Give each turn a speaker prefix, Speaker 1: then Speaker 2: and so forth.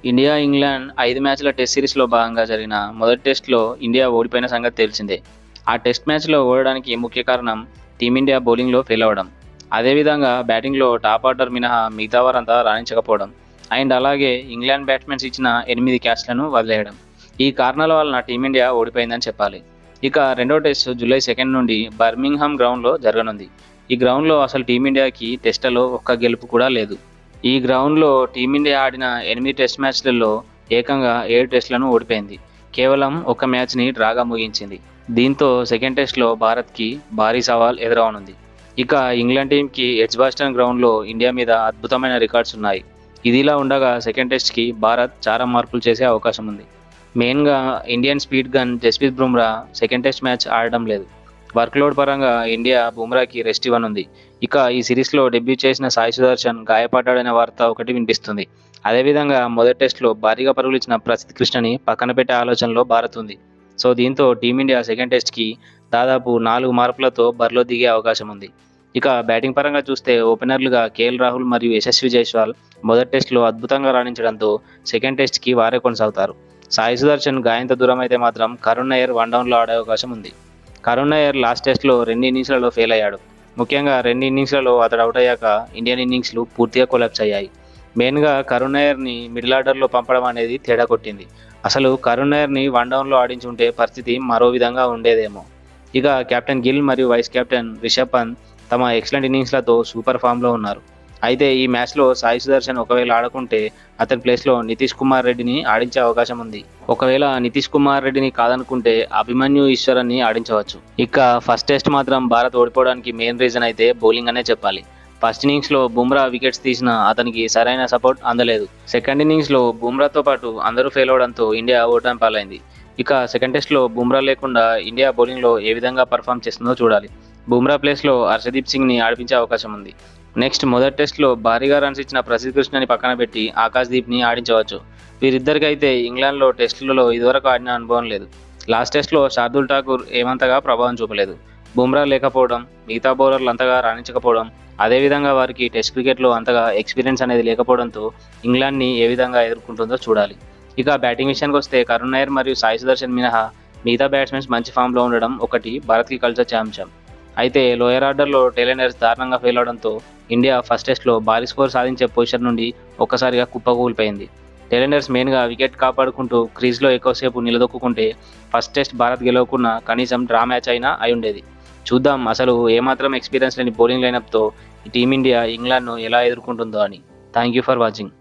Speaker 1: India, England 5 మ్యాచ్ల test సిరీస్‌లో భాగంగా జరిగిన మొదటి టెస్ట్‌లో ఇండియా ఓడిపోయిన సంగతి తెలిసిందే. ఆ టెస్ట్ మ్యాచ్‌లో ఓడడానికి ముఖ్య కారణం టీమిండియా బౌలింగ్‌లో ఫెయిల్ అవ్వడం. అదేవిధంగా బ్యాటింగ్‌లో టాప్ ఆర్డర్ మినహా మిగతా వారంతా రాణించకపోవడం. అండ్ అలాగే ఇంగ్లాండ్ బ్యాట్స్‌మెన్స్ ఇచ్చిన 8 క్యాచ్‌లను వదిలేయడం. ఈ కారణాల వలన టీమిండియా ఓడిపోయిందని చెప్పాలి. ఇక రెండో టెస్ట్ జూలై 2 నుండి బర్మింగ్హామ్ గ్రౌండ్‌లో జరగనుంది. ఈ గ్రౌండ్‌లో అసలు టీమిండియాకి టెస్ట్‌లలో ఒక్క గెలుపు కూడా లేదు. ఈ గ్రౌండ్‌లో టీమిండియా ఆడిన 8 టెస్ట్ మ్యాచ్‌లలో ఏకంగా 7 టెస్టులను ఓడిపోయింది. కేవలం ఒక్క మ్యాచ్‌ని డ్రాగా ముగించింది. దీంతో సెకండ్ టెస్ట్‌లో భారత్‌కి భారీ సవాల్ ఎదురవనుంది. ఇక ఇంగ్లాండ్ టీంకి ఎడ్జ్బాస్టన్ గ్రౌండ్‌లో ఇండియా మీద అద్భుతమైన రికార్డ్స్ ఉన్నాయి. ఇదిలా ఉండగా సెకండ్ టెస్ట్‌కి భారత్ చాలా మార్పులు చేసే అవకాశం ఉంది. మెయిన్‌గా Indian speed gun Jasprit Bumrah second test match ఆడడం లేదు. వర్క్‌లోడ్ పరంగా ఇండియా బుమ్రాకి రెస్ట్ ఇవ్వనుంది. ఇక ఈ సిరీస్‌లో డెబ్యూ చేసిన సాయి సుదర్శన్ గాయపడ్డాడనే వార్త ఒకటి వినిపిస్తుంది. అదేవిధంగా మొదటి టెస్ట్‌లో భారీగా పరుగులిచ్చిన ప్రసిద్ధ్ కృష్ణని పక్కన పెట్టే ఆలోచనలో భారత్ ఉంది. సో దీంతో టీమిండియా సెకండ్ టెస్ట్‌కి దాదాపు 4 మార్పులతో బరిలో దిగే అవకాశం ఉంది. ఇక బ్యాటింగ్ పరంగా చూస్తే ఓపెనర్లుగా కేఎల్ రాహుల్ మరియు యశస్వి జైస్వాల్ మొదటి టెస్ట్‌లో అద్భుతంగా రాణించడంతో సెకండ్ టెస్ట్‌కి వారే కొనసాగుతారు. సాయి సుదర్శన్ గాయంతో దూరం అయితే మాత్రం కరుణ్ నాయర్ వన్డౌన్లో ఆడే అవకాశం ఉంది. కరుణ్ నాయర్ లాస్ట్ టెస్ట్‌లో 2 ఇన్నింగ్స్‌లలో ఫెయిల్ అయ్యాడు. ముఖ్యంగా 2 ఇన్నింగ్స్‌లలో అతడు అవుట్ అయ్యాక ఇండియన్ ఇన్నింగ్స్‌లు పూర్తిగా కొలాప్స్ అయ్యాయి. మెయిన్‌గా కరుణ్ నాయర్‌ని మిడిల్ ఆర్డర్‌లో పంపడం అనేది తేడా కొట్టింది. అసలు కరుణ్ నాయర్‌ని వన్డౌన్లో ఆడించుంటే పరిస్థితి మరో విధంగా ఉండేదేమో. ఇక కెప్టెన్ గిల్ మరియు వైస్ కెప్టెన్ రిషబ్ పంత్ తమ ఎక్సలెంట్ ఇన్నింగ్స్‌లతో సూపర్ ఫామ్‌లో ఉన్నారు. అయితే ఈ మ్యాచ్‌లో సాయి సుదర్శన్ ఒకవేళ ఆడకుంటే అతని ప్లేస్‌లో నితీష్ కుమార్ రెడ్డిని ఆడించే అవకాశం ఉంది. ఒకవేళ నితీష్ కుమార్ రెడ్డిని కాదనుకుంటే అభిమన్యు ఈశ్వరన్ని ఆడించవచ్చు. ఇక ఫస్ట్ టెస్ట్ మాత్రం భారత్ ఓడిపోవడానికి మెయిన్ రీజన్ అయితే బౌలింగ్ అనే చెప్పాలి. ఫస్ట్ ఇన్నింగ్స్‌లో బుమ్రా వికెట్స్ తీసినా అతనికి సరైన సపోర్ట్ అందలేదు. సెకండ్ ఇన్నింగ్స్‌లో బుమ్రాతో పాటు అందరూ ఫెయిల్ అవడంతో ఇండియా ఓటమి పాలైంది. ఇక సెకండ్ టెస్ట్‌లో బుమ్రా లేకుండా ఇండియా బౌలింగ్‌లో ఏ విధంగా పర్ఫామ్ చేస్తుందో చూడాలి. బుమ్రా ప్లేస్‌లో హర్షదీప్ సింగ్‌ని ఆడిపించే అవకాశం ఉంది. నెక్స్ట్ మొదటి టెస్ట్‌లో భారీగా రన్స్ ఇచ్చిన ప్రసిద్ధ్ కృష్ణని పక్కన పెట్టి ఆకాశ్‌దీప్‌ని ఆడించవచ్చు. వీరిద్దరికైతే ఇంగ్లాండ్‌లో టెస్టులలో ఇదివరకు ఆడిన అనుభవం లేదు. లాస్ట్ టెస్ట్‌లో శార్దూల్ ఠాకూర్ ఏమంతగా ప్రభావం చూపలేదు. బుమ్రా లేకపోవడం, మిగతా బౌలర్లు అంతగా రాణించకపోవడం, అదేవిధంగా వారికి టెస్ట్ క్రికెట్లో అంతగా ఎక్స్పీరియన్స్ అనేది లేకపోవడంతో ఇంగ్లాండ్‌ని ఏ విధంగా ఎదుర్కొంటుందో చూడాలి. ఇక బ్యాటింగ్ విషయానికి వస్తే కరుణ్ నాయర్ మరియు సాయి సుదర్శన్ మినహా మిగతా బ్యాట్స్మెన్స్ మంచి ఫామ్‌లో ఉండడం ఒకటి భారత్‌కి కలిసొచ్చే అంశం. అయితే లోయర్ ఆర్డర్‌లో టెయిలెండర్స్ దారుణంగా ఫెయిల్ అవడంతో ఇండియా ఫస్ట్ టెస్ట్‌లో భారీ స్కోర్ సాధించే పొజిషన్ నుండి ఒక్కసారిగా కుప్పకూలిపోయింది. టెయిలెండర్స్ మెయిన్‌గా వికెట్ కాపాడుకుంటూ క్రీజ్‌లో ఎక్కువసేపు నిలదొక్కుకుంటే ఫస్ట్ టెస్ట్ భారత్ గెలవకున్నా కనీసం డ్రా మ్యాచ్ అయినా అయ్యుండేది. చూద్దాం అసలు ఏమాత్రం ఎక్స్పీరియన్స్ లేని బౌలింగ్ లైనప్‌తో టీమిండియా ఇంగ్లాండ్‌ను ఎలా ఎదుర్కొంటుందో అని. Thank you for watching.